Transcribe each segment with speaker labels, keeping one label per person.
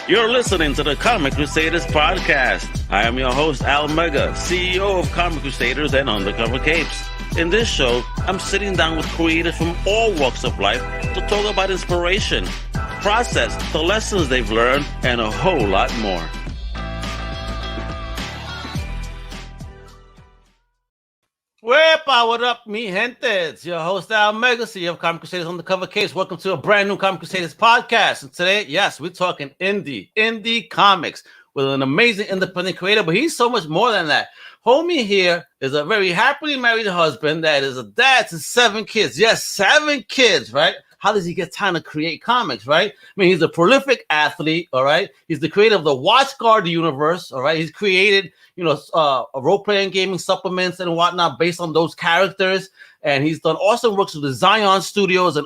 Speaker 1: You're listening to the Comic Crusaders Podcast. I am your host, Al Mega, CEO of Comic Crusaders and Undercover Capes. In this show, I'm sitting down with creators from all walks of life to talk about inspiration, process, the lessons they've learned, and a whole lot more. Wepa, what up, mi gente? It's your host, Al Mega, CEO of Comic Crusaders Undercover Capes. Welcome to a brand new Comic Crusaders podcast. And today, yes, we're talking indie comics with an amazing independent creator, but he's so much more than that. Homie here is a very happily married husband that is a dad to 7 kids. Yes, 7 kids, right? How does he get time to create comics, right? I mean, he's a prolific athlete, all right? He's the creator of the Watch Guard universe, all right? He's created, role-playing gaming supplements and whatnot based on those characters. And he's done awesome works with the Xion Studios, a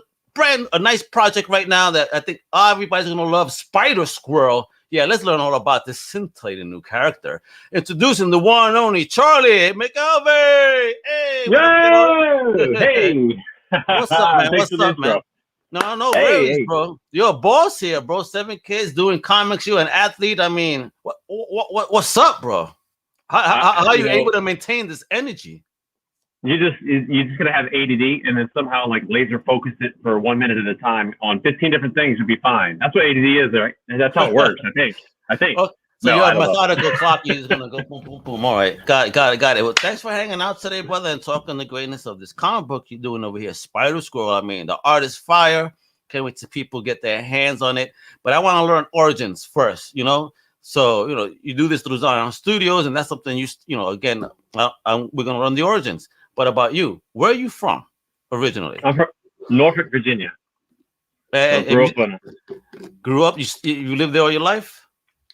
Speaker 1: nice project right now that I think everybody's going to love, Spider Squirrel. Yeah, let's learn all about this scintillating new character. Introducing the one and only Charlie McElvy. Hey!
Speaker 2: Hey!
Speaker 1: What's up, man? What's up, man? No worries, bro. You're a boss here, bro. 7 kids doing comics. You're an athlete. I mean, what's up, bro? How are you able to maintain this energy?
Speaker 2: You're just gonna have ADD and then somehow like laser focus it for 1 minute at a time on 15 different things. You'll be fine. That's what ADD is, right? And that's how it works. I think.
Speaker 1: Oh, so you're a methodical clock. You're just gonna go boom, boom, boom. All right, got it. Well, thanks for hanging out today, brother, and talking the greatness of this comic book you're doing over here, Spider Squirrel. I mean, the art is fire. Can't wait to people get their hands on it. But I want to learn origins first, So, you do this through Xion Studios, and that's something again, we're gonna run the origins. But about you, where are you from originally?
Speaker 2: I'm from Norfolk, Virginia.
Speaker 1: Grew up. You lived there all your life?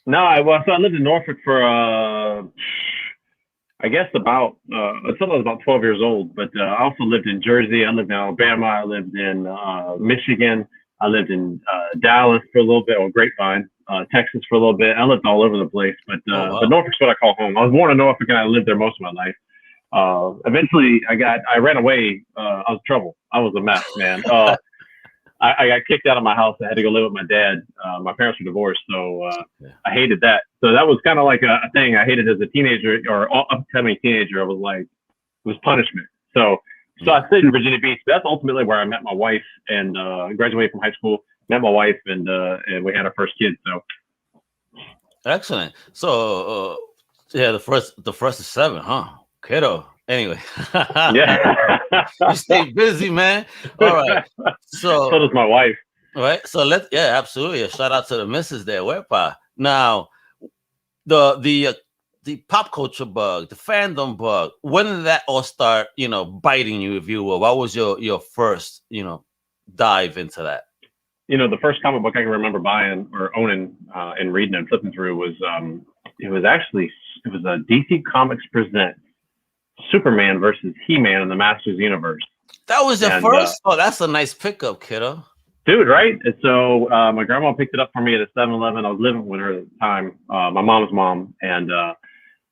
Speaker 2: No, I lived in Norfolk for I guess until I was about 12 years old. But I also lived in Jersey. I lived in Alabama. I lived in Michigan. I lived in Dallas for a little bit, or Grapevine, Texas for a little bit. I lived all over the place. But Norfolk's what I call home. I was born in Norfolk and I lived there most of my life. Eventually I ran away. I was trouble. I was a mess, man. I got kicked out of my house. I had to go live with my dad. My parents were divorced, so I hated that. So that was kind of like a thing I hated as a teenager or upcoming teenager. I was like, it was punishment. So I stayed in Virginia Beach. That's ultimately where I met my wife and graduated from high school. Met my wife and we had our first kid. So
Speaker 1: excellent. So the first is 7, huh? Kiddo. Anyway,
Speaker 2: yeah,
Speaker 1: you stay busy, man. All right. So
Speaker 2: does my wife.
Speaker 1: All right. So absolutely. A shout out to the missus there. Wepa. Now, the pop culture bug, the fandom bug. When did that all start? Biting you, if you will. What was your first, dive into that?
Speaker 2: The first comic book I can remember buying or owning and reading and flipping through was it was a DC Comics present Superman versus He-Man in the Masters Universe.
Speaker 1: That was your first? Oh, that's a nice pickup, kiddo.
Speaker 2: Dude, right? And so my grandma picked it up for me at a 7-Eleven. I was living with her at the time, my mom's mom, and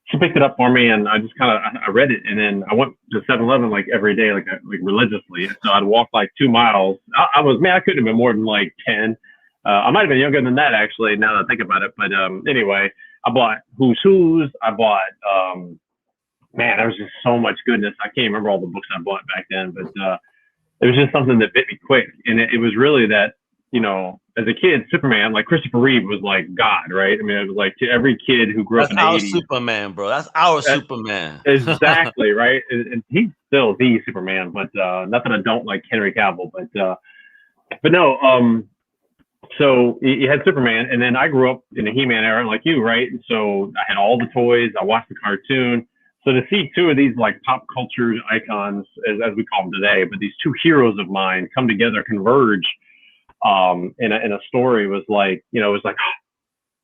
Speaker 2: she picked it up for me, and I just I read it, and then I went to 7-Eleven like every day, like religiously. So I'd walk like 2 miles. I couldn't have been more than like 10. I might have been younger than that, actually, now that I think about it. But anyway, I bought Who's Who's. I bought... man, there was just so much goodness. I can't remember all the books I bought back then, but it was just something that bit me quick. And it was really that, as a kid, Superman, like Christopher Reeve was like God, right? I mean, it was like to every kid who grew up in the 80s.
Speaker 1: That's our Superman, bro. That's our Superman.
Speaker 2: Exactly, right? And he's still the Superman, but not that I don't like Henry Cavill, but no, so you had Superman, and then I grew up in the He-Man era like you, right? And so I had all the toys. I watched the cartoon. So to see 2 of these like pop culture icons, as we call them today, but these 2 heroes of mine come together, converge in a story was like, it was like,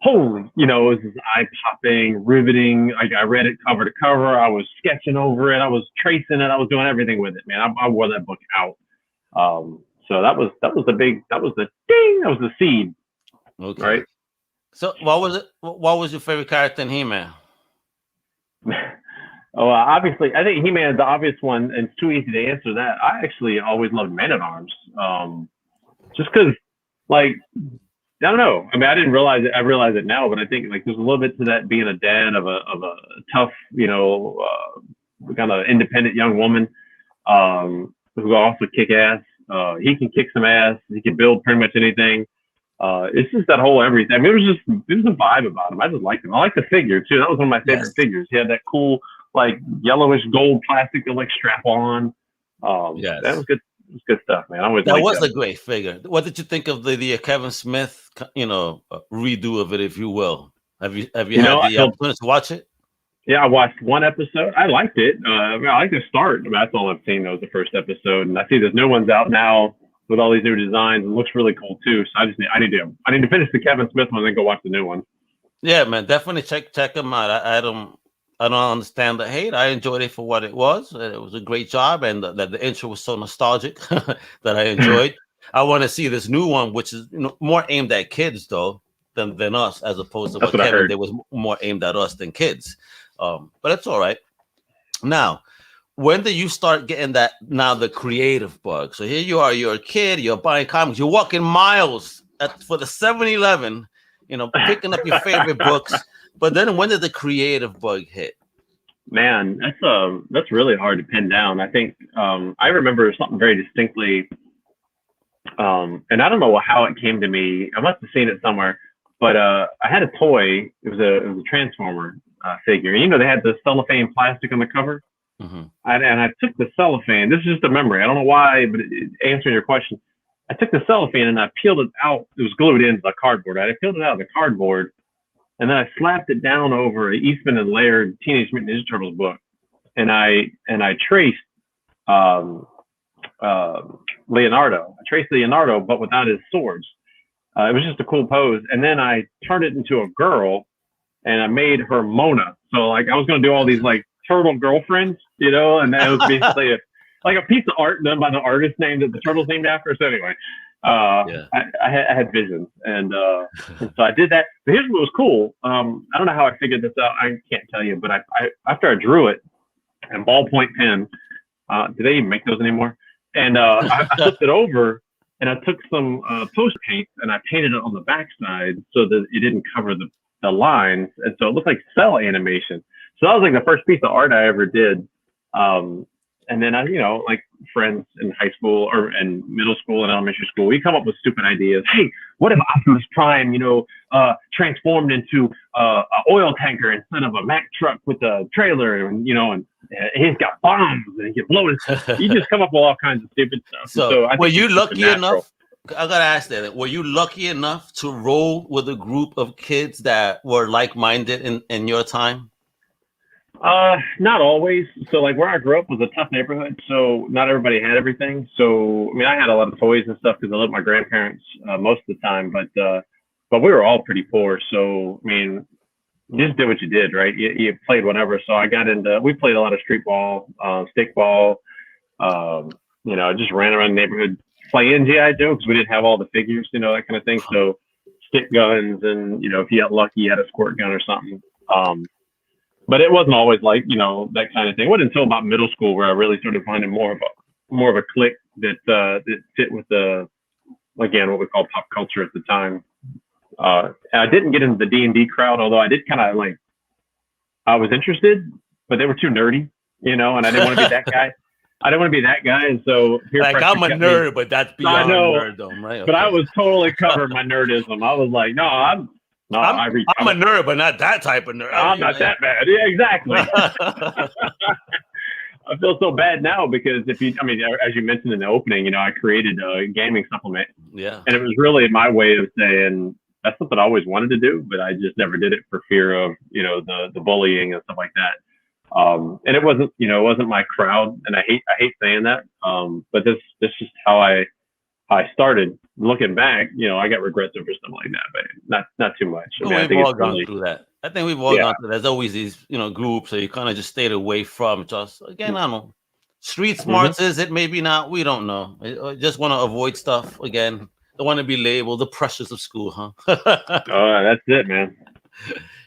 Speaker 2: holy, it was just eye-popping, riveting. Like I read it cover to cover. I was sketching over it. I was tracing it. I was doing everything with it, man. I wore that book out. So that was the seed.
Speaker 1: Okay.
Speaker 2: Right.
Speaker 1: So what was your favorite character in He-Man?
Speaker 2: Oh, obviously, I think He-Man is the obvious one, and it's too easy to answer that. I actually always loved Men-at-Arms, just because, like, I don't know. I mean, I didn't realize it. I realize it now, but I think like there's a little bit to that being a dad of a tough, kind of independent young woman, who also kick ass. He can kick some ass. He can build pretty much anything. It's just that whole everything. I mean, it was a vibe about him. I just liked him. I like the figure too. That was one of my favorite figures. He had that cool like yellowish gold plastic to like strap on. That was good. It was good stuff, man.
Speaker 1: That was a great figure. What did you think of the Kevin Smith, redo of it, if you will? Have you had the opportunity to watch it?
Speaker 2: Yeah, I watched one episode. I liked it. I like the start. I mean, that's all I've seen. That was the first episode, and I see there's new ones out now with all these new designs. It looks really cool too. So I need to finish the Kevin Smith one and then go watch the new one.
Speaker 1: Yeah, man, definitely check them out. I don't understand the hate. I enjoyed it for what it was. It was a great job, and the intro was so nostalgic that I enjoyed. I want to see this new one, which is more aimed at kids though than us, as opposed to what Kevin did was more aimed at us than kids. But it's all right. Now, when did you start getting the creative bug? So here you are, you're a kid, you're buying comics, you're walking miles for the 7-Eleven, picking up your favorite books. But then when did the creative bug hit?
Speaker 2: Man, that's really hard to pin down. I think I remember something very distinctly, and I don't know how it came to me. I must have seen it somewhere, but I had a toy. It was a Transformer figure. They had the cellophane plastic on the cover.
Speaker 1: Mm-hmm.
Speaker 2: And I took the cellophane. This is just a memory. I don't know why, but answering your question, I took the cellophane and I peeled it out. It was glued into the cardboard. I peeled it out of the cardboard, and then I slapped it down over an Eastman and Laird Teenage Mutant Ninja Turtles book, and I traced Leonardo. I traced Leonardo, but without his swords. It was just a cool pose, and then I turned it into a girl, and I made her Mona. So like I was going to do all these like turtle girlfriends, and that was basically a piece of art done by the artist named that the turtle's named after. So anyway, I had visions, and so I did that. But here's what was cool. I don't know how I figured this out. I can't tell you, but I after I drew it and ballpoint pen, do they even make those anymore? And I flipped it over, and I took some poster paint and I painted it on the backside so that it didn't cover the lines, and so it looked like cell animation. So that was like the first piece of art I ever did. And then I, like friends in high school and middle school and elementary school, we come up with stupid ideas. Hey, what if Optimus Prime, transformed into an oil tanker instead of a Mack truck with a trailer, and he's got bombs and he can blow it. You just come up with all kinds of stupid stuff.
Speaker 1: So were you lucky enough? I gotta ask that. Were you lucky enough to roll with a group of kids that were like-minded in your time?
Speaker 2: Not always. So like where I grew up was a tough neighborhood, so not everybody had everything. So I mean, I had a lot of toys and stuff because I lived with my grandparents most of the time, but we were all pretty poor. So I mean, you just did what you did, right? You played whatever. So we played a lot of street ball, stick ball. Just ran around the neighborhood playing G.I. Joe because we didn't have all the figures, that kind of thing. So stick guns, and if you got lucky, you had a squirt gun or something. But it wasn't always like, that kind of thing. It wasn't until about middle school where I really started finding more of a clique that fit with what we call pop culture at the time. I didn't get into the D&D crowd, although I did kind of I was interested, but they were too nerdy, and I didn't want to be that guy. And so
Speaker 1: I'm a nerd, but that's beyond nerddom, right? Okay.
Speaker 2: But I was totally covering my nerdism. I was like, I'm
Speaker 1: a nerd, but not that type of nerd.
Speaker 2: I'm not that bad. Yeah, exactly. I feel so bad now because as you mentioned in the opening, I created a gaming supplement.
Speaker 1: Yeah.
Speaker 2: And it was really my way of saying that's something I always wanted to do, but I just never did it for fear of, the bullying and stuff like that. And it wasn't my crowd, and I hate saying that. But this is just how I started. Looking back, I got regrets over stuff like that, but not too much.
Speaker 1: We've all gone through that. I think we've all gone through that. There's always these, groups that you kind of just stayed away from. Just again, I don't know. Street smarts is it? Maybe not. We don't know. I just want to avoid stuff again. Don't want to be labeled the pressures of school, huh?
Speaker 2: Oh, that's it, man.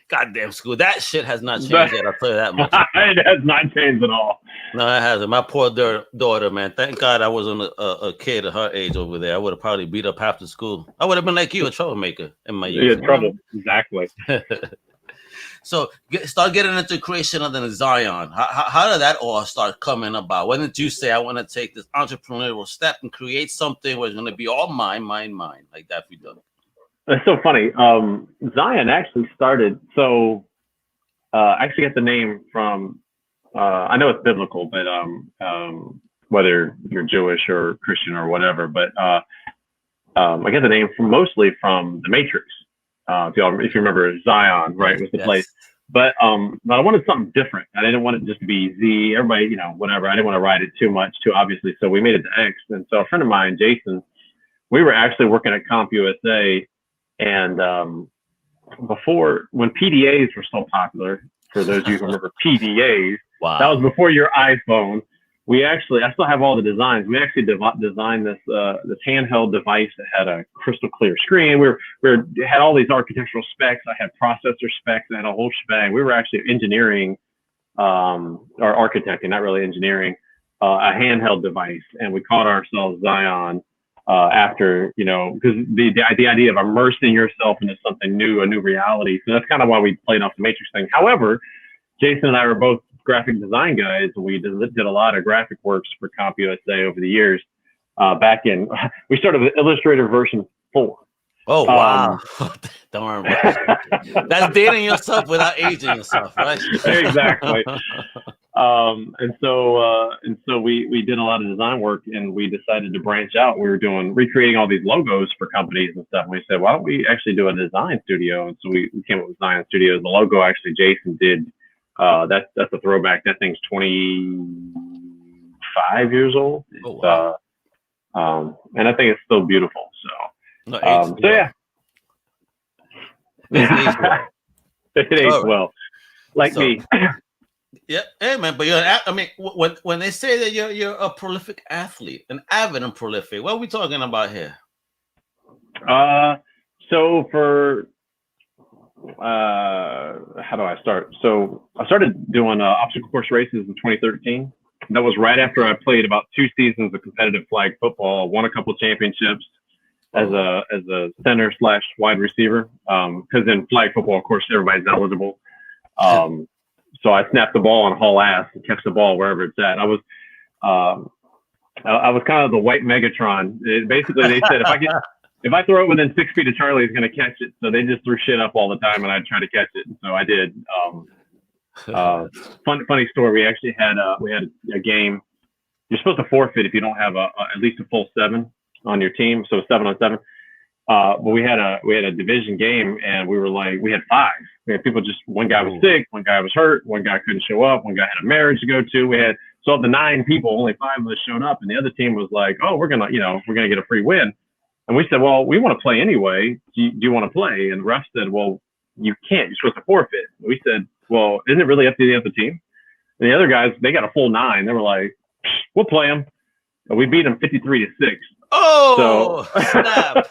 Speaker 1: Goddamn school. That shit has not changed yet. I'll tell you that much.
Speaker 2: It has not changed at all.
Speaker 1: No, it hasn't. My poor daughter, man. Thank God I wasn't a kid at her age over there. I would have probably beat up half the school. I would have been like you, a troublemaker in my
Speaker 2: Yeah,
Speaker 1: youth.
Speaker 2: trouble. Exactly.
Speaker 1: So start getting into creation of the Xion. How did that all start coming about? When did you say I want to take this entrepreneurial step and create something where it's going to be all mine, like that we done?
Speaker 2: It's so funny. Xion actually started. So I actually got the name from. I know it's biblical, but whether you're Jewish or Christian or whatever, but I get the name mostly from The Matrix. If you remember, Xion, right, was the place. But I wanted something different. I didn't want it just to be Z. Everybody, whatever. I didn't want to write it too obviously. So we made it to X. And so a friend of mine, Jason, we were actually working at CompUSA, and before, when PDAs were so popular, for those of you who remember PDAs,
Speaker 1: wow.
Speaker 2: That was before your iPhone. I still have all the designs. We actually designed this handheld device that had a crystal clear screen. We had all these architectural specs. I had processor specs. I had a whole shebang. We were actually engineering, or architecting, not really engineering, a handheld device, and we called ourselves Xion. After, because the idea of immersing yourself into something new, a new reality. So that's kind of why we played off the Matrix thing. However, Jason and I were both graphic design guys. We did a lot of graphic works for CompUSA over the years. We started with Illustrative version 4.
Speaker 1: Oh, wow. Don't worry about it. That's dating yourself without aging yourself, right?
Speaker 2: Exactly. And so we did a lot of design work, and we decided to branch out. We were recreating all these logos for companies and stuff. And we said, why don't we actually do a design studio? And so we came up with Xion Studios. The logo actually Jason did. That's a throwback. That thing's 25 years old.
Speaker 1: Oh, wow.
Speaker 2: And I think it's still beautiful. So, yeah. It aged well. Like me.
Speaker 1: Yeah, hey man, but when they say that you're a prolific athlete, an avid and prolific, what are we talking about here?
Speaker 2: So for how do I start? So I started doing obstacle course races in 2013. That was right after I played about 2 seasons of competitive flag football, won a couple championships as a center / wide receiver. Because in flag football, of course, everybody's eligible. So I snapped the ball on haul ass and catch the ball wherever it's at. I was kind of the white Megatron. Basically, they said if I throw it within 6 feet of Charlie, he's going to catch it. So they just threw shit up all the time, and I'd try to catch it. And so I did. Funny story. We actually had a game. You're supposed to forfeit if you don't have at least a full 7 on your team. So 7-on-7. But we had a division game, and we had 5. We had people one guy was sick, one guy was hurt, one guy couldn't show up, one guy had a marriage to go to. So of the 9 people, only 5 of us showed up, and the other team was like, oh, we're gonna get a free win. And we said, well, we want to play anyway. Do you want to play? And the ref said, well, you can't. You're supposed to forfeit. And we said, well, isn't it really up to the other team? And the other guys, they got a full 9. They were like, we'll play them. And we beat them 53-6.
Speaker 1: Oh, so, snap.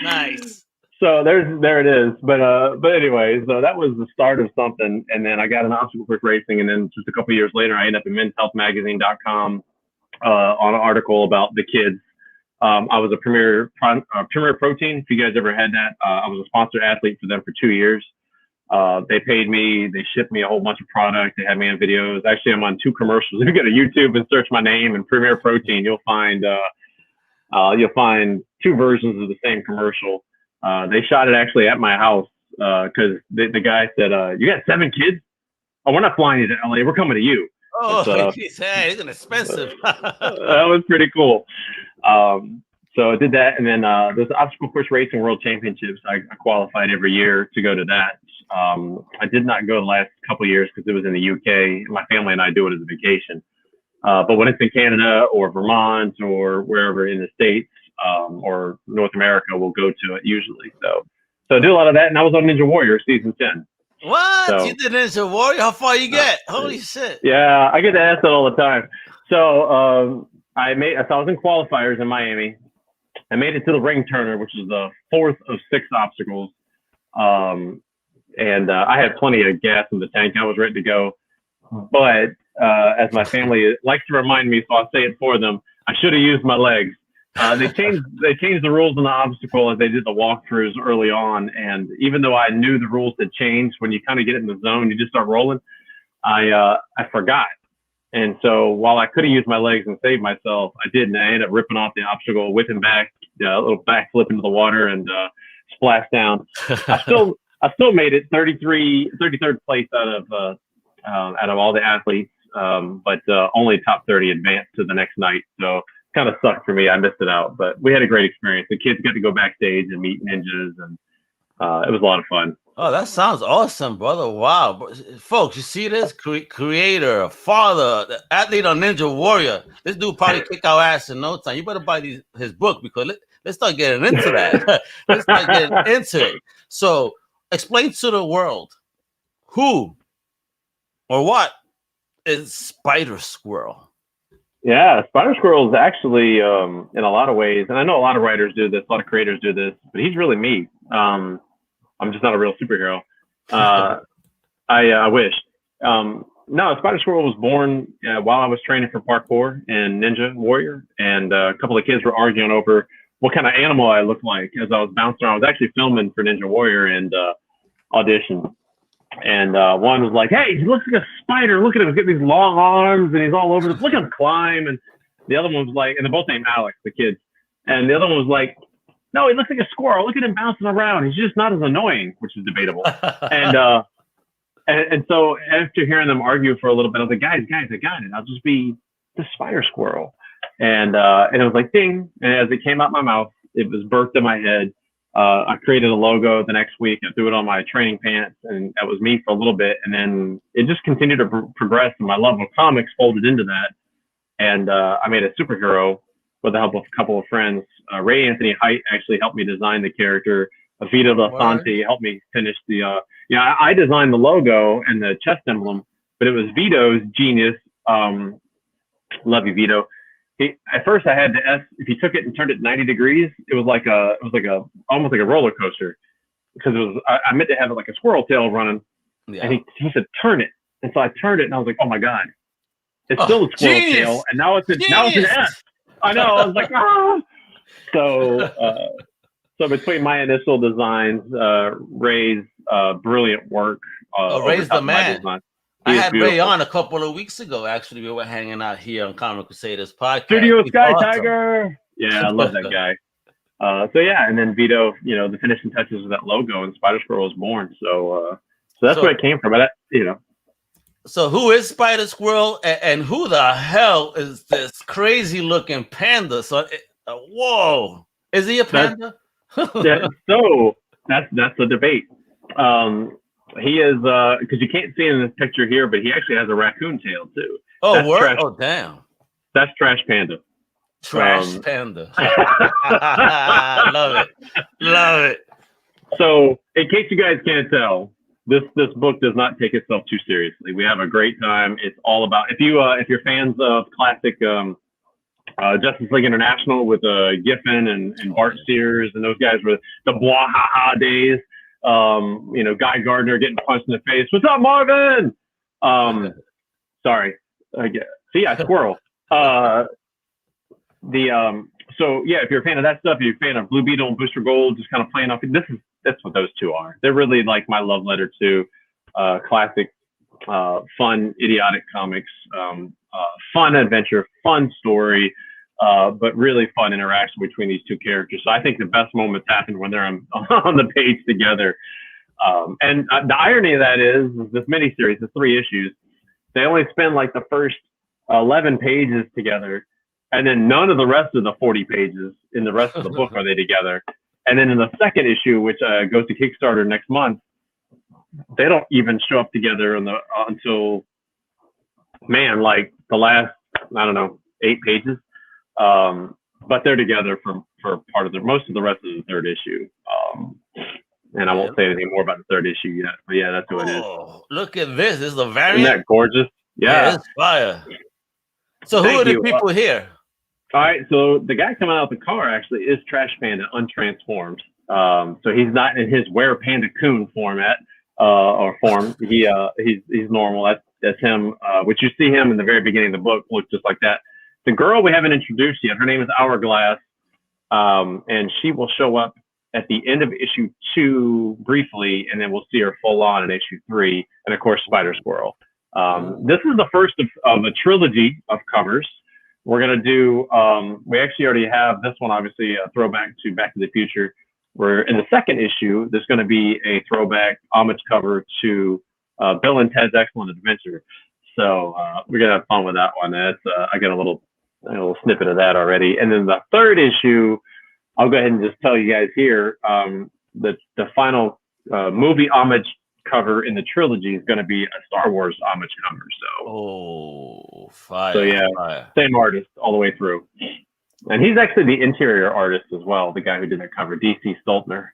Speaker 1: Nice.
Speaker 2: So there it is. But anyway, so that was the start of something. And then I got an obstacle course racing. And then just a couple of years later, I ended up in menshealthmagazine.com on an article about the kids. I was a Premier Protein. If you guys ever had that, I was a sponsored athlete for them for 2 years. They paid me. They shipped me a whole bunch of product. They had me on videos. Actually, I'm on 2 commercials. If you go to YouTube and search my name and Premier Protein, you'll find 2 versions of the same commercial. They shot it actually at my house because the guy said, "You got 7 kids? Oh, we're not flying you to LA. We're coming to you."
Speaker 1: Oh, he's inexpensive.
Speaker 2: That was pretty cool. So I did that, and then there's the obstacle course racing world championships. I qualified every year to go to that. I did not go the last couple of years because it was in the UK. My family and I do it as a vacation. But when it's in Canada or Vermont or wherever in the States or North America, we'll go to it usually. So I do a lot of that, and I was on Ninja Warrior season 10.
Speaker 1: What? So, you did Ninja Warrior? How far you get? Holy shit.
Speaker 2: Yeah, I get to ask that all the time. So I was in qualifiers in Miami. I made it to the ring turner, which is the 4th of 6 obstacles. And I had plenty of gas in the tank. I was ready to go. But as my family likes to remind me, so I'll say it for them. I should have used my legs. They changed the rules on the obstacle as they did the walkthroughs early on, and even though I knew the rules had changed, when you kind of get in the zone, you just start rolling. I forgot, and so while I could have used my legs and saved myself, I didn't. I ended up ripping off the obstacle, whipping back, a little backflip into the water, and splashed down. I still made it 33rd place out of all the athletes, but only top 30 advanced to the next night. So kind of sucked for me. I missed it out, but we had a great experience. The kids got to go backstage and meet ninjas, and it was a lot of fun.
Speaker 1: Oh, that sounds awesome, brother. Wow. Folks, you see this? Creator, father, the athlete on Ninja Warrior. This dude probably kick our ass in no time. You better buy his book, because let's start getting into that. Let's start getting into it. So explain to the world who or what is Spider Squirrel?
Speaker 2: Yeah, Spider Squirrel is actually, in a lot of ways, and I know a lot of writers do this, a lot of creators do this, but he's really me. I'm just not a real superhero. I wish. No, Spider Squirrel was born while I was training for parkour and Ninja Warrior, and a couple of kids were arguing over what kind of animal I looked like as I was bouncing around. I was actually filming for Ninja Warrior and audition. And one was like, "Hey, he looks like a spider. Look at him. He's got these long arms and he's all over this. Look at him climb." And the other one was like, and they're both named Alex, the kids. And the other one was like, "No, he looks like a squirrel. Look at him bouncing around. He's just not as annoying," which is debatable. And so after hearing them argue for a little bit, I was like, guys, I got it. I'll just be the Spider Squirrel. And it was like, ding. And as it came out my mouth, it was birthed in my head. I created a logo the next week. I threw it on my training pants, and that was me for a little bit. And then it just continued to progress, and my love of comics folded into that. And I made a superhero with the help of a couple of friends. Ray Anthony Height actually helped me design the character. Vito Lasante helped me finish the, I designed the logo and the chest emblem, but it was Vito's genius. Love you, Vito. At first I had to if you took it and turned it 90 degrees, it was almost like a roller coaster, because I meant to have it like a squirrel tail running. Yeah. And he said, turn it. And so I turned it, and I was like, oh my God, it's still a squirrel tail. And now it's an S. I know. I was like, ah. So between my initial designs, Ray's brilliant work.
Speaker 1: Ray's the man. I had Ray on a couple of weeks ago. Actually, we were hanging out here on Comic Crusaders Podcast.
Speaker 2: Studio Sky awesome. Tiger. Yeah, I love that guy. And then Vito, the finishing touches of that logo, and Spider Squirrel was born. So that's where it came from.
Speaker 1: So who is Spider Squirrel, and who the hell is this crazy looking panda? So, whoa, is he a panda?
Speaker 2: So that's the debate. He is, because you can't see in this picture here, but he actually has a raccoon tail too.
Speaker 1: Oh, word? Oh, damn.
Speaker 2: That's Trash Panda.
Speaker 1: Trash Panda. Love it.
Speaker 2: So, in case you guys can't tell, this book does not take itself too seriously. We have a great time. It's all about, if you're fans of classic Justice League International with Giffen and Bart Sears, and those guys were the blah ha ha days. Guy Gardner getting punched in the face. What's up, Marvin? Sorry. See, I squirrel. So yeah, if you're a fan of that stuff, if you're a fan of Blue Beetle and Booster Gold, just kind of playing off. That's what those two are. They're really like my love letter to classic, fun, idiotic comics, fun adventure, fun story, but really fun interaction between these two characters. So I think the best moments happen when they're on the page together. And the irony of that is this miniseries, the 3 issues, they only spend like the first 11 pages together, and then none of the rest of the 40 pages in the rest of the book are they together. And then in the second issue, which goes to Kickstarter next month, they don't even show up together until like the last, 8 pages. But they're together for part of most of the rest of the 3rd issue. And I won't say anything more about the 3rd issue yet. But yeah, that's what it is.
Speaker 1: Look at this. This is a variant.
Speaker 2: Isn't that gorgeous? Yeah.
Speaker 1: It's fire. So who are the people here?
Speaker 2: All right. So the guy coming out of the car actually is Trash Panda untransformed. So he's not in his Were Panda Coon format or form. He's normal. That's him, which you see him in the very beginning of the book, looks just like that. The girl we haven't introduced yet, her name is Hourglass, and she will show up at the end of issue 2 briefly, and then we'll see her full on in issue 3, and of course Spider Squirrel. This is the first of a trilogy of covers. We're gonna do. We actually already have this one, obviously a throwback to Back to the Future. We're in the second issue. There's going to be a throwback homage cover to Bill and Ted's Excellent Adventure. So we're gonna have fun with that one. That's I got a little snippet of that already. And then the third issue, I'll go ahead and just tell you guys here. The final movie homage cover in the trilogy is going to be a Star Wars homage cover. So,
Speaker 1: fire!
Speaker 2: So yeah,
Speaker 1: fire.
Speaker 2: Same artist all the way through, and he's actually the interior artist as well. The guy who did that cover, DC Stoltner.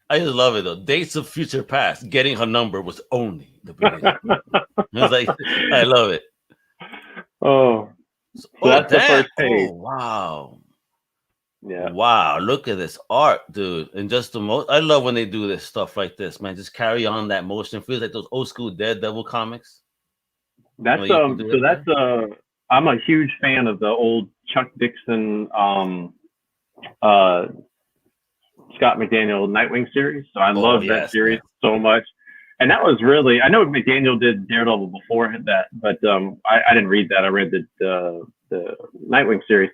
Speaker 1: I just love it though. Dates of Future Past. Getting her number was only the beginning. I was like, I love it.
Speaker 2: So that's the first page.
Speaker 1: Oh, wow.
Speaker 2: Yeah.
Speaker 1: Wow, look at this art, dude. And just the most, I love when they do this stuff like this, man. Just carry on that motion. Feels like those old school Daredevil comics.
Speaker 2: That's I'm a huge fan of the old Chuck Dixon, Scott McDaniel Nightwing series. So I love that series so much. And that was really, I know McDaniel did Daredevil before that, but I didn't read that. I read the Nightwing series.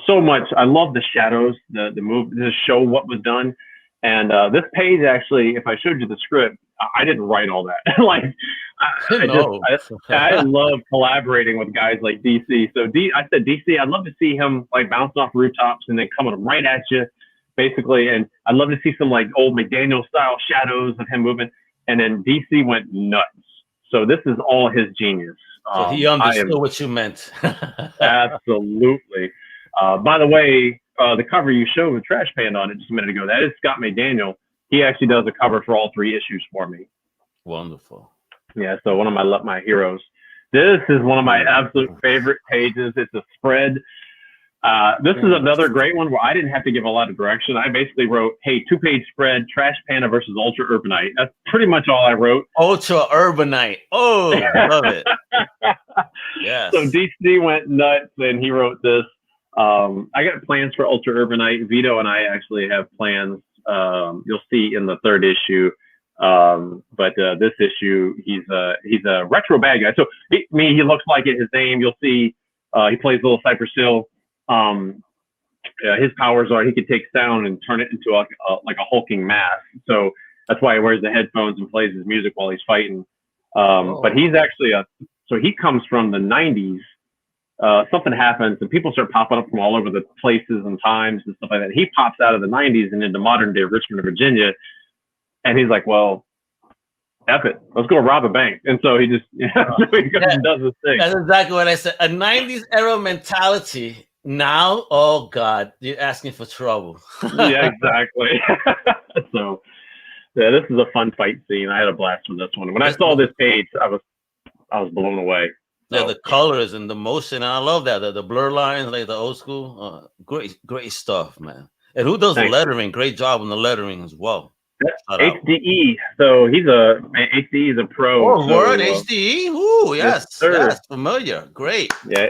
Speaker 2: So much. I love the shadows, the move, to show what was done. And this page, actually, if I showed you the script, I didn't write all that. I love collaborating with guys like DC. So I said, DC, I'd love to see him like bouncing off rooftops and then coming right at you, basically. And I'd love to see some like old McDaniel style shadows of him moving. And then DC went nuts. So this is all his genius.
Speaker 1: So he understood what you meant.
Speaker 2: Absolutely. By the way, the cover you showed with Trash Panda on it just a minute ago, that is Scott McDaniel. He actually does a cover for all 3 issues for me.
Speaker 1: Wonderful.
Speaker 2: Yeah, so one of my heroes. This is one of my absolute favorite pages. It's a spread. This is another great one where I didn't have to give a lot of direction. I basically wrote, hey, 2-page spread, Trash Panda versus Ultra Urbanite. That's pretty much all I wrote.
Speaker 1: Ultra Urbanite. Oh, love it. Yes.
Speaker 2: So DC went nuts and he wrote this. I got plans for Ultra Urbanite. Vito and I actually have plans. You'll see in the 3rd issue. But this issue, he's a retro bad guy. So he looks like it. His name, you'll see. He plays Little Cypress Hill. His powers are he can take sound and turn it into like a hulking mass. So that's why he wears the headphones and plays his music while he's fighting. But he's actually so he comes from the 90s. Something happens and people start popping up from all over the places and times and stuff like that. He pops out of the 90s and into modern day Richmond, Virginia. And he's like, well, F it. Let's go rob a bank. And so he just does his thing.
Speaker 1: That's exactly what I said. A 90s era mentality. Now, oh God, you're asking for trouble.
Speaker 2: Yeah, exactly. So yeah, this is a fun fight scene. I had a blast with this one. When I saw this page, I was blown away.
Speaker 1: Yeah, the colors and the motion, and I love that. The blur lines, like the old school. Great stuff, man. And who does the lettering? Great job on the lettering as well.
Speaker 2: HDE. So HDE is a pro.
Speaker 1: Oh, word, HDE. Ooh, yes, familiar. Great.
Speaker 2: Yeah.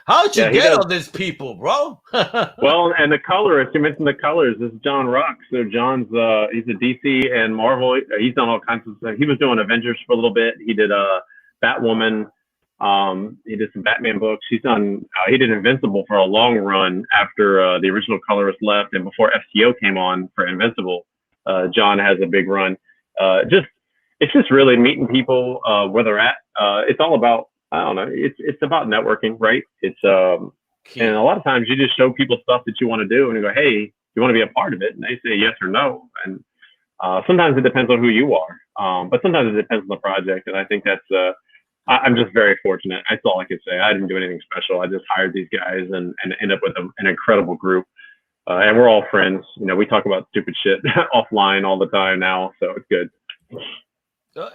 Speaker 1: How'd you get all these people, bro?
Speaker 2: Well, and the colorist, you mentioned the colors. This is John Rock. So John's he's a DC and Marvel. He's done all kinds of stuff. He was doing Avengers for a little bit. He did Batwoman. He did some Batman books. He did Invincible for a long run after the original colorist left and before FTO came on for Invincible. John has a big run. It's just really meeting people where they're at. It's all about, I don't know, it's about networking, right? It's and a lot of times you just show people stuff that you want to do and you go, hey, you want to be a part of it? And they say yes or no. And sometimes it depends on who you are. But sometimes it depends on the project. And I think that's I'm just very fortunate. That's all I can say. I didn't do anything special. I just hired these guys and end up with an incredible group. And we're all friends. You know, we talk about stupid shit offline all the time now, so it's good.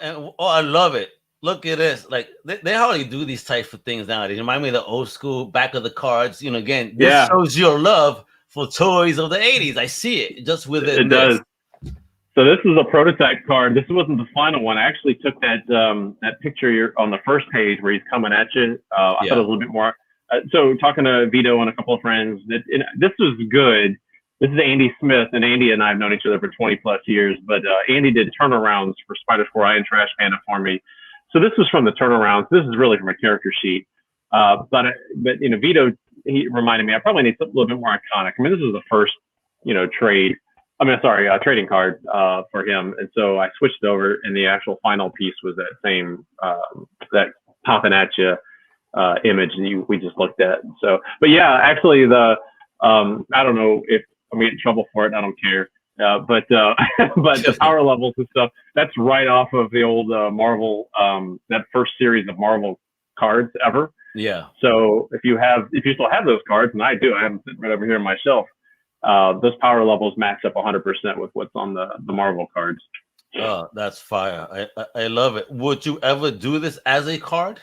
Speaker 1: And I love it. Look at this. Like they hardly do these types of things nowadays. Remind me of the old school back of the cards. You know, again, this shows your love for toys of the 80s. I see it just with it.
Speaker 2: It does. So this is a prototype card. This wasn't the final one. I actually took that picture on the first page where he's coming at you. I thought it was a little bit more. So talking to Vito and a couple of friends, this was good. This is Andy Smith, and Andy and I have known each other for 20 plus years. But Andy did turnarounds for Spider Squirrel and Trash Panda for me. So this was from the turnarounds. This is really from a character sheet. But Vito, he reminded me I probably need something a little bit more iconic. I mean, this is the first trading card for him, and so I switched over, and the actual final piece was that same that popping at you image that we just looked at. So, but yeah, actually I don't know if I'm gonna get in trouble for it. I don't care. But the power levels and stuff, that's right off of the old Marvel, that first series of Marvel cards ever.
Speaker 1: Yeah.
Speaker 2: So if you still have those cards, and I do, I have them sitting right over here on my shelf. Those power levels match up 100% with what's on the Marvel cards.
Speaker 1: Oh, that's fire. I love it. Would you ever do this as a card?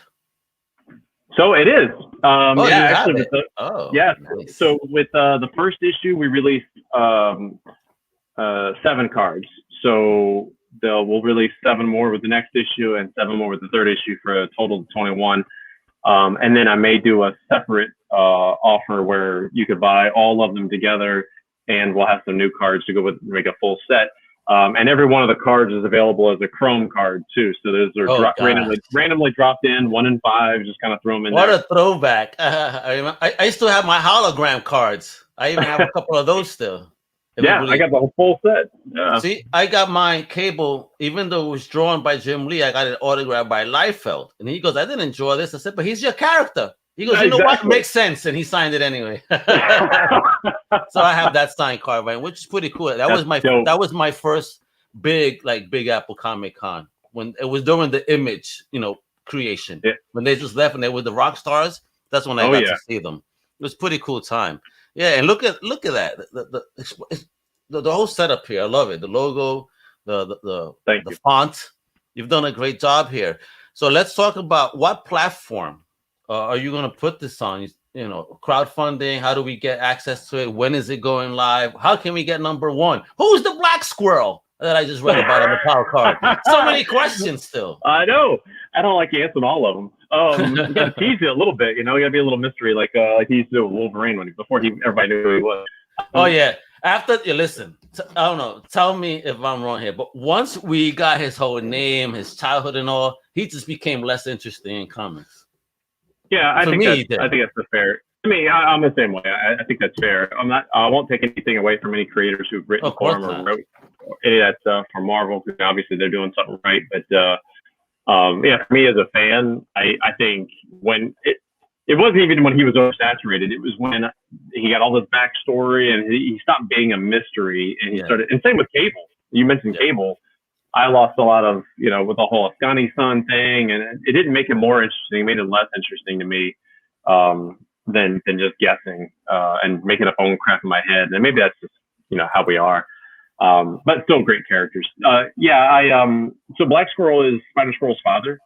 Speaker 2: So it is. Actually,
Speaker 1: nice.
Speaker 2: So with the first issue, we released 7 cards. So we'll release 7 more with the next issue and 7 more with the third issue for a total of 21. And then I may do a separate offer where you could buy all of them together, and we'll have some new cards to go with, make a full set. And every one of the cards is available as a Chrome card too. So those are randomly dropped in, 1 in 5. Just kind of throw them in.
Speaker 1: What a throwback! I still have my hologram cards. I even have a couple of those still.
Speaker 2: I got the whole full set.
Speaker 1: See, I got my Cable, even though it was drawn by Jim Lee, I got it autographed by Liefeld. And he goes, I didn't draw this. I said, but he's your character. He goes, you know what? Makes sense. And he signed it anyway. So I have that signed card, right, which is pretty cool. That was my first big Apple Comic Con, when it was during the Image, creation. Yeah. When they just left and they were the rock stars. That's when I got to see them. It was a pretty cool time. Yeah, and look at that. The whole setup here. I love it. The logo, the font. You've done a great job here. So let's talk about what platform are you going to put this on? Crowdfunding. How do we get access to it? When is it going live? How can we get number 1? Who's the black squirrel that I just read about on the power card? So many questions still.
Speaker 2: I know. I don't like answering all of them. You got to tease it a little bit. You got to be a little mystery, like he used to do with Wolverine before everybody knew who he was.
Speaker 1: Oh yeah. After listen, I don't know. Tell me if I'm wrong here, but once we got his whole name, his childhood, and all, he just became less interesting in comics.
Speaker 2: Yeah, I think that's fair. I mean, I'm the same way. I think that's fair. I won't take anything away from any creators who've written for him or wrote any of that stuff for Marvel, because obviously they're doing something right. But for me as a fan, I think when it wasn't even when he was oversaturated. It was when he got all this backstory and he stopped being a mystery, and he started. And same with Cable. You mentioned Cable. I lost a lot of, with the whole Ascani son thing, and it didn't make it more interesting. It made it less interesting to me than just guessing and making up own crap in my head. And maybe that's just, how we are. But still great characters. So Black Squirrel is Spider Squirrel's father.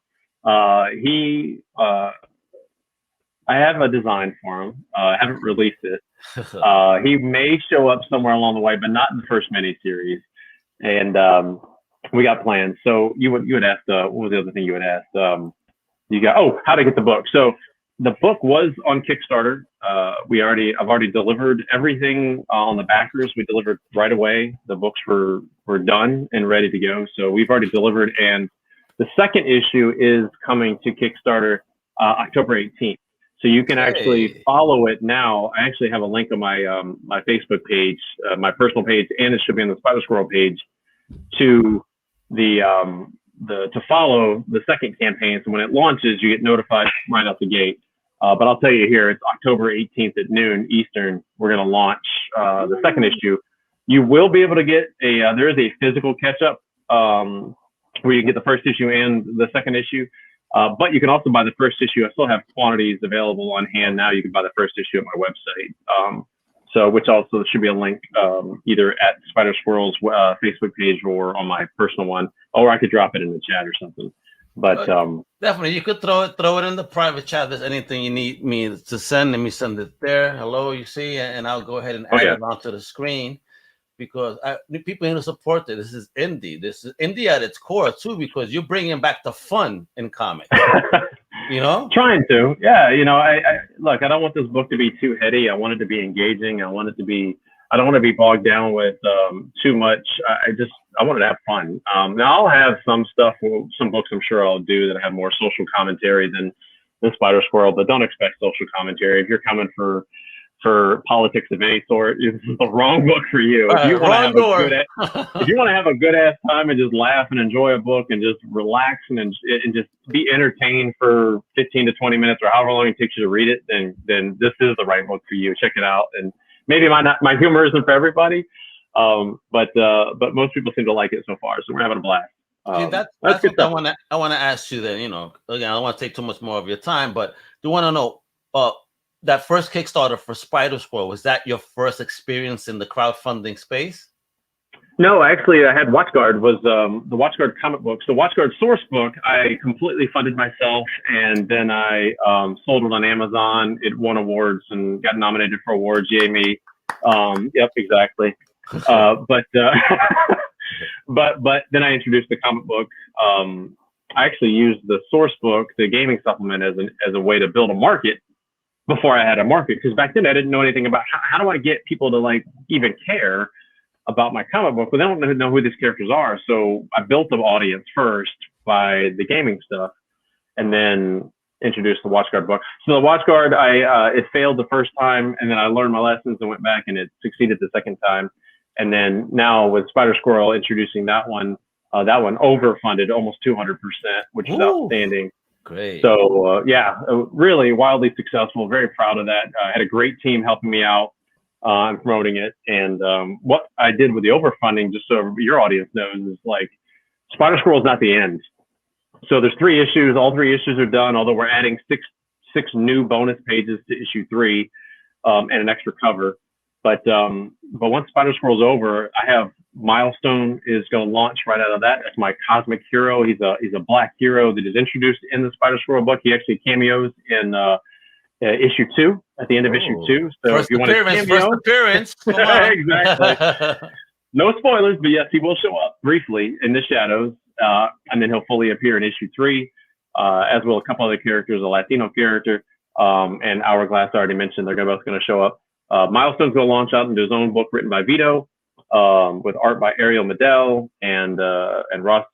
Speaker 2: I have a design for him. I haven't released it. He may show up somewhere along the way, but not in the first miniseries. And we got plans. So you had asked, what was the other thing you had asked? How to get the book. So the book was on Kickstarter. I've already delivered everything on the backers. We delivered right away. The books were done and ready to go. So we've already delivered. And the second issue is coming to Kickstarter October 18th. So you can actually follow it now. I actually have a link on my my Facebook page, my personal page, and it should be on the Spider Squirrel page to to follow the second campaign. So when it launches, you get notified right out the gate. But I'll tell you here, it's October 18th at noon Eastern. We're going to launch the second issue. You will be able to get there is a physical catch up where you can get the first issue and the second issue. But you can also buy the first issue. I still have quantities available on hand now. You can buy the first issue at my website. Which also should be a link either at Spider Squirrel's Facebook page or on my personal one, or I could drop it in the chat or something. But
Speaker 1: definitely, you could throw it in the private chat. If there's anything you need me to send, let me send it there. Hello, you see, and I'll go ahead and add it onto the screen. because people need to support it. This is indie. This is indie at its core too, because you're bringing back the fun in comics. You know,
Speaker 2: trying to, yeah. You know, I look. I don't want this book to be too heady. I want it to be engaging. I want it to be. I don't want to be bogged down with too much. I wanted to have fun. Now I'll have some stuff, some books I'm sure I'll do that have more social commentary than Spider Squirrel, but don't expect social commentary. If you're coming for politics of any sort, this is the wrong book for you. If you want to have a good ass time and just laugh and enjoy a book and just relax and just be entertained for 15 to 20 minutes or however long it takes you to read it, then this is the right book for you. Check it out. And maybe my humor isn't for everybody, but most people seem to like it so far. So we're having a blast.
Speaker 1: That's what I want to ask you then. You know, again, I don't want to take too much more of your time, but do want to know that first Kickstarter for Spider Squirrel, was that your first experience in the crowdfunding space?
Speaker 2: No, actually, I had WatchGuard, was the WatchGuard comic books. The WatchGuard source book, I completely funded myself, and then I sold it on Amazon. It won awards and got nominated for awards. Yay me! Yep, exactly. But then I introduced the comic book. I actually used the source book, the gaming supplement, as a way to build a market before I had a market, because back then I didn't know anything about how do I get people to like even care about my comic book, but they don't know who these characters are. So I built the audience first by the gaming stuff, and then introduced the WatchGuard book. So the WatchGuard, it failed the first time, and then I learned my lessons and went back, and it succeeded the second time. And then now with Spider Squirrel, introducing that one overfunded almost 200%, which is outstanding.
Speaker 1: Great.
Speaker 2: So really wildly successful. Very proud of that. I had a great team helping me out on promoting it. And what I did with the overfunding, just so your audience knows, is like Spider Squirrel is not the end. So there's 3 issues. All 3 issues are done, although we're adding six new bonus pages to issue 3 and an extra cover. But once Spider Squirrel's over, I have Milestone is going to launch right out of that. That's my cosmic hero. He's a black hero that is introduced in the Spider Squirrel book. He actually cameos in issue 2 at the end of issue 2. So
Speaker 1: first appearance.
Speaker 2: Exactly. No spoilers, but yes, he will show up briefly in the shadows, and then he'll fully appear in issue 3, as will a couple other characters, a Latino character, and Hourglass. I already mentioned they're both going to show up. Milestone's going to launch out into his own book written by Vito, with art by Ariel Medel and Ross.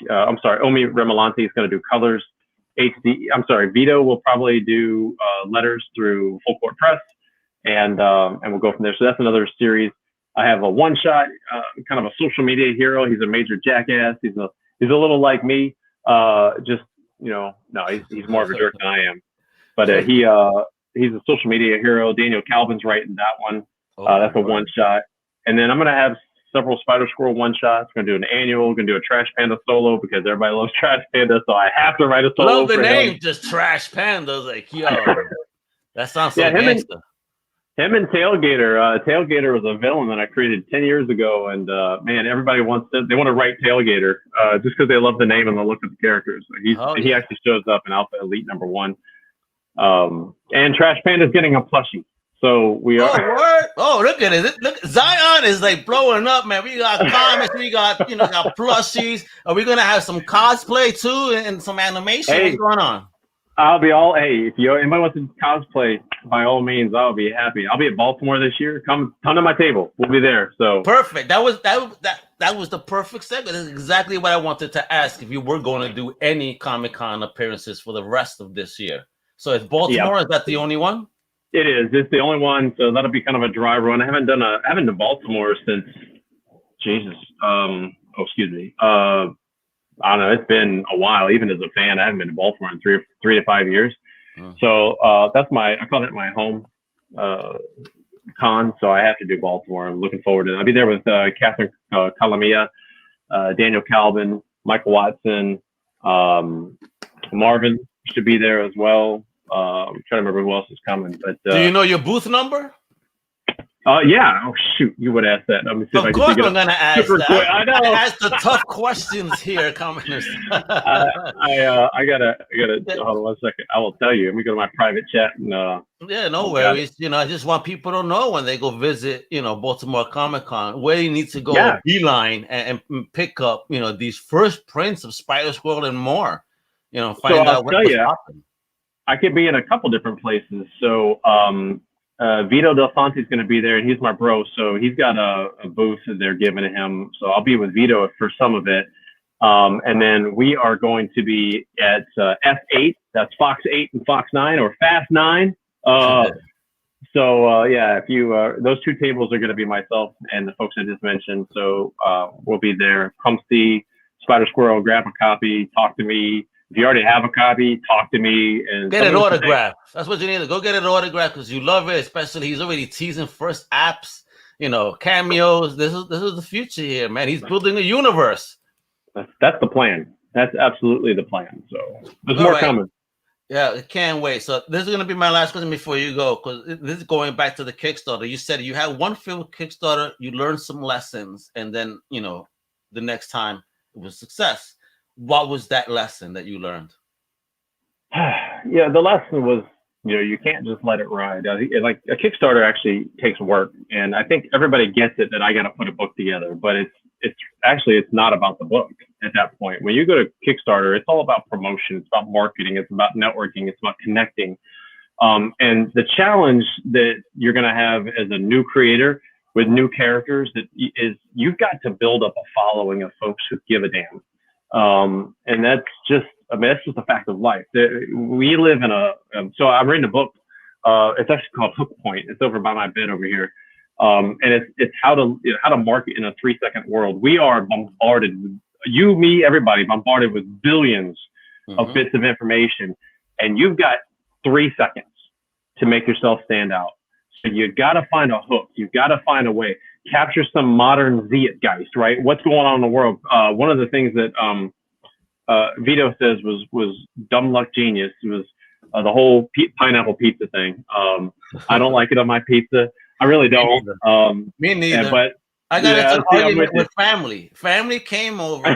Speaker 2: Omi Remolanti is going to do colors. Vito will probably do letters through Full Court Press, and we'll go from there. So that's another series. I have a one-shot, kind of a social media hero. He's a major jackass. He's a little like me. He's more of a jerk than I am. But he's a social media hero. Daniel Calvin's writing that one. That's a one-shot. And then I'm going to have several Spider Squirrel one-shots. Going to do an annual. Going to do a Trash Panda solo because everybody loves Trash Panda, so I have to write a solo.
Speaker 1: Love the name, just Trash Panda. Like, yo, that sounds so gangster.
Speaker 2: Him and Tailgater. Tailgater was a villain that I created 10 years ago, and man, everybody want to write Tailgater just because they love the name and the look of the characters. He actually shows up in Alpha Elite #1. And Trash Panda is getting a plushie. So we are.
Speaker 1: Look at it! Look, Xion is like blowing up, man. We got comics, we got got plushies. Are we gonna have some cosplay too and some animation? What's going on?
Speaker 2: I'll be all. Hey, if anybody wants to cosplay, by all means, I'll be happy. I'll be at Baltimore this year. Come to my table. We'll be there. So
Speaker 1: perfect. That was the perfect segment. That's exactly what I wanted to ask. If you were going to do any Comic-Con appearances for the rest of this year, so it's Baltimore. Is that the only one?
Speaker 2: It is. It's the only one, so that'll be kind of a dry run. I haven't done Baltimore since excuse me. I don't know. It's been a while. Even as a fan, I haven't been to Baltimore in 3 to 5 years. So I call it my home con. So I have to do Baltimore. I'm looking forward to it. I'll be there with Catherine Calamia, Daniel Calvin, Michael Watson, Marvin should be there as well. I'm trying to remember who else is coming. But
Speaker 1: do you know your booth number?
Speaker 2: Yeah. Oh shoot, you would ask that. Let me see if I
Speaker 1: Of
Speaker 2: can
Speaker 1: course,
Speaker 2: think
Speaker 1: I'm gonna ask
Speaker 2: super
Speaker 1: that.
Speaker 2: quick. I know.
Speaker 1: I ask the tough questions here, commoners.
Speaker 2: I gotta. Hold on one second. I will tell you. Let me go to my private chat and.
Speaker 1: Yeah, no worries. I just want people to know when they go visit, Baltimore Comic Con, where you need to go beeline and pick up, these first prints of Spider Squirrel and more. Find out what's popping.
Speaker 2: I could be in a couple different places. So Vito Del Santi is going to be there, and he's my bro. So he's got a booth that they're giving to him. So I'll be with Vito for some of it. And then we are going to be at F8. That's Fox 8 and Fox 9, or Fast 9. So if you those two tables are going to be myself and the folks I just mentioned. So we'll be there. Come see Spider Squirrel, grab a copy, talk to me. If you already have a copy, talk to me and
Speaker 1: get an autograph. That's what you need to go get an autograph because you love it. Especially he's already teasing first apps, cameos. This is the future here, man. He's building a universe.
Speaker 2: That's the plan. That's absolutely the plan. So there's more coming.
Speaker 1: Yeah, I can't wait. So this is going to be my last question before you go, because this is going back to the Kickstarter. You said you had one film Kickstarter, you learned some lessons, and then, the next time it was success. What was that lesson that you learned?
Speaker 2: Yeah, the lesson was, you can't just let it ride. Like a Kickstarter actually takes work. And I think everybody gets it that I got to put a book together, but it's not about the book at that point. When you go to Kickstarter, it's all about promotion. It's about marketing. It's about networking. It's about connecting. And the challenge that you're going to have as a new creator with new characters is you've got to build up a following of folks who give a damn. And that's just a fact of life. We live in so I'm reading a book. It's actually called Hook Point. It's over by my bed over here. And it's how to market in a 3-second world. We are bombarded with, you, me, everybody bombarded with billions of bits of information, and you've got 3 seconds to make yourself stand out. So you got to find a hook. You've got to find a way. Capture some modern zeitgeist, right? What's going on in the world? One of the things that Vito says was dumb luck genius. It was the whole pineapple pizza thing. I don't like it on my pizza. I really don't.
Speaker 1: Me neither.
Speaker 2: But
Speaker 1: I got into an argument with family. Family came over.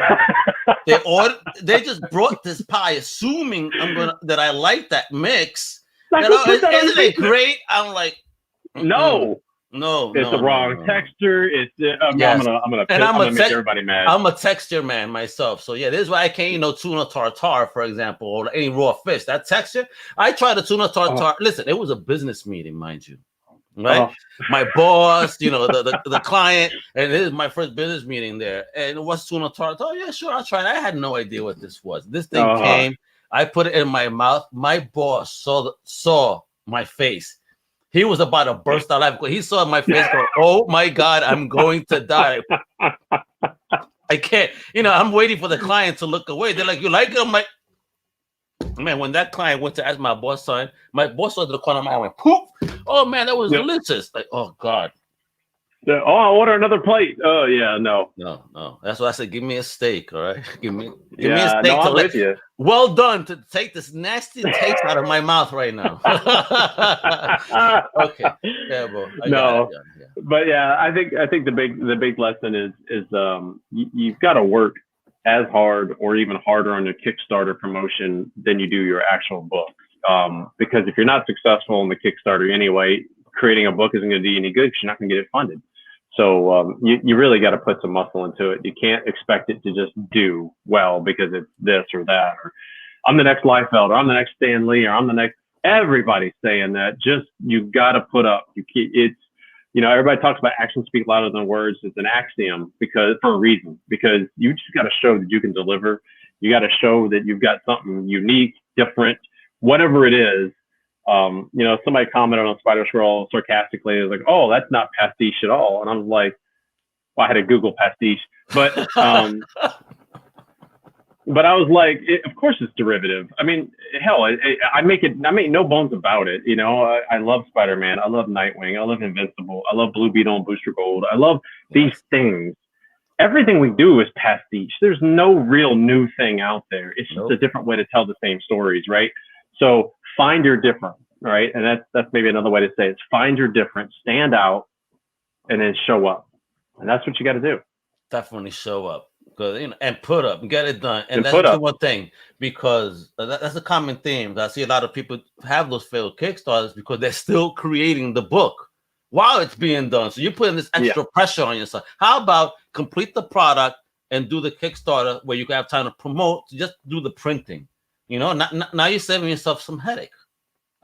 Speaker 1: They just brought this pie, assuming that I like that mix. Isn't it great? I'm like,
Speaker 2: no.
Speaker 1: No,
Speaker 2: it's the wrong texture. I'm gonna make everybody mad.
Speaker 1: I'm a texture man myself, so yeah, this is why I can't eat tuna tartare, for example, or any raw fish. That texture, I tried the tuna tartare. Listen, it was a business meeting, mind you, right? My boss, the client, and this is my first business meeting there. And what's tuna tartare? Yeah, sure, I'll try it. I had no idea what this was. This thing came, I put it in my mouth. My boss saw my face. He was about to burst out laughing. He saw my face go, oh my God, I'm going to die. I can't, I'm waiting for the client to look away. They're like, you like it? I'm like, man, when that client went to ask my boss sign, my boss went to the corner of my eye and went, poof. Oh man, that was delicious. Like, oh God.
Speaker 2: I'll order another plate. Oh yeah, no.
Speaker 1: That's why I said, give me a steak, all right? Give me a steak you. Well done to take this nasty taste out of my mouth right now. Okay, yeah, bro.
Speaker 2: But yeah, I think the big lesson is you've got to work as hard or even harder on your Kickstarter promotion than you do your actual book. Because if you're not successful in the Kickstarter anyway, creating a book isn't going to do you any good because you're not going to get it funded. So you really got to put some muscle into it. You can't expect it to just do well because it's this or that, or I'm the next Liefeld, or I'm the next Stan Lee, or I'm the next. Everybody's saying that. Just you got to put up. Everybody talks about actions speak louder than words. It's an axiom for a reason. Because you just got to show that you can deliver. You got to show that you've got something unique, different, whatever it is. Somebody commented on Spider Squirrel sarcastically. It was like, oh, that's not pastiche at all. And I was like, well, I had to Google pastiche, but I was like, of course it's derivative. I mean, hell, I make no bones about it. I love Spider-Man. I love Nightwing. I love Invincible. I love Blue Beetle and Booster Gold. I love these things. Everything we do is pastiche. There's no real new thing out there. It's just a different way to tell the same stories, right? So find your different, right? And that's maybe another way to say it. Find your different, stand out, and then show up. And that's what you got to do.
Speaker 1: Definitely show up, because and put up and get it done. And that's the one thing, because that's a common theme. I see a lot of people have those failed Kickstarters because they're still creating the book while it's being done. So you're putting this extra pressure on yourself. How about complete the product and do the Kickstarter where you can have time to promote, to just do the printing? Now you're saving yourself some headache,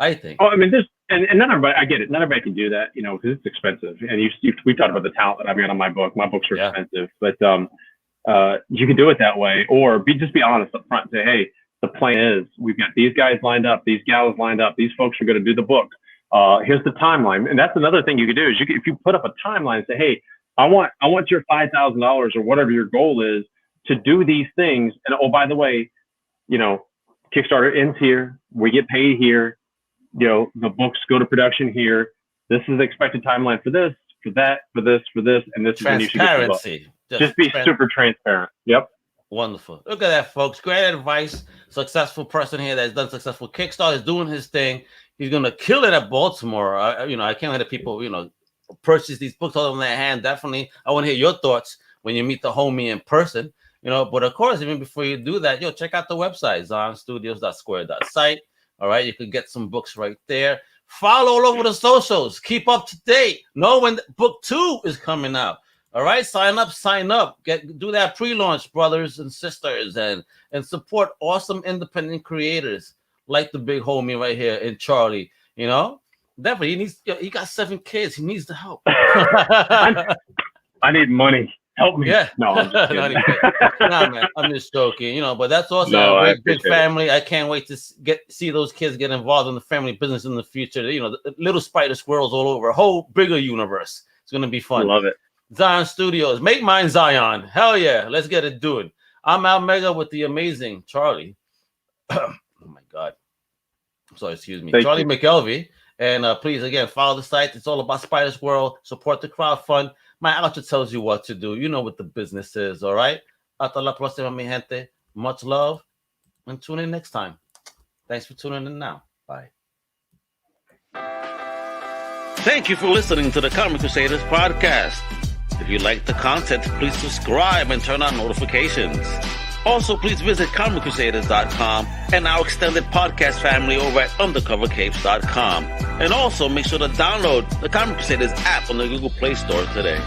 Speaker 1: I think.
Speaker 2: Oh, I mean, and not everybody, I get it. Not everybody can do that, because it's expensive. And we talked about the talent that I've got on my book. My books are expensive, but you can do it that way, or just be honest up front. Say, hey, the plan is we've got these guys lined up, these gals lined up, these folks are going to do the book. Here's the timeline. And that's another thing you could do is if you put up a timeline and say, hey, I want your $5,000 or whatever your goal is to do these things. And oh, by the way, Kickstarter ends here. We get paid here. The books go to production here. This is the expected timeline for this, for that, for this, and this is when you should get the book. Just be super transparent. Yep.
Speaker 1: Wonderful. Look at that, folks. Great advice. Successful person here that's done successful Kickstarter, is doing his thing. He's going to kill it at Baltimore. I can't let people, purchase these books all in their hand. Definitely. I want to hear your thoughts when you meet the homie in person. But of course, even before you do that, check out the website, xionstudios.square.site. All right, you could get some books right there. Follow all over the socials. Keep up to date. Know when book 2 is coming out. All right, sign up. Do that pre-launch, brothers and sisters, and support awesome independent creators like the big homie right here in Charlie. Definitely, he got 7 kids. He needs the help.
Speaker 2: I need money. Help me.
Speaker 1: Yeah.
Speaker 2: No, I'm just kidding.
Speaker 1: Nah, man, I'm just joking. But that's also a big family. I can't wait to see those kids get involved in the family business in the future. The little spider squirrels all over a whole bigger universe. It's going to be fun.
Speaker 2: I love it.
Speaker 1: Xion Studios. Make mine Xion. Hell yeah. Let's get it doing. I'm Al Mega with the amazing Charlie. Oh my God. Sorry, excuse me. Charlie McElvy. And please, again, follow the site. It's all about Spider Squirrel. Support the crowdfund. My outro tells you what to do. You know what the business is, all right? Hasta la próxima, mi gente. Much love. And tune in next time. Thanks for tuning in now. Bye. Thank you for listening to the Comic Crusaders Podcast. If you like the content, please subscribe and turn on notifications. Also, please visit comiccrusaders.shop and our extended podcast family over at undercovercapes.com. And also, make sure to download the Comic Crusaders app on the Google Play Store today.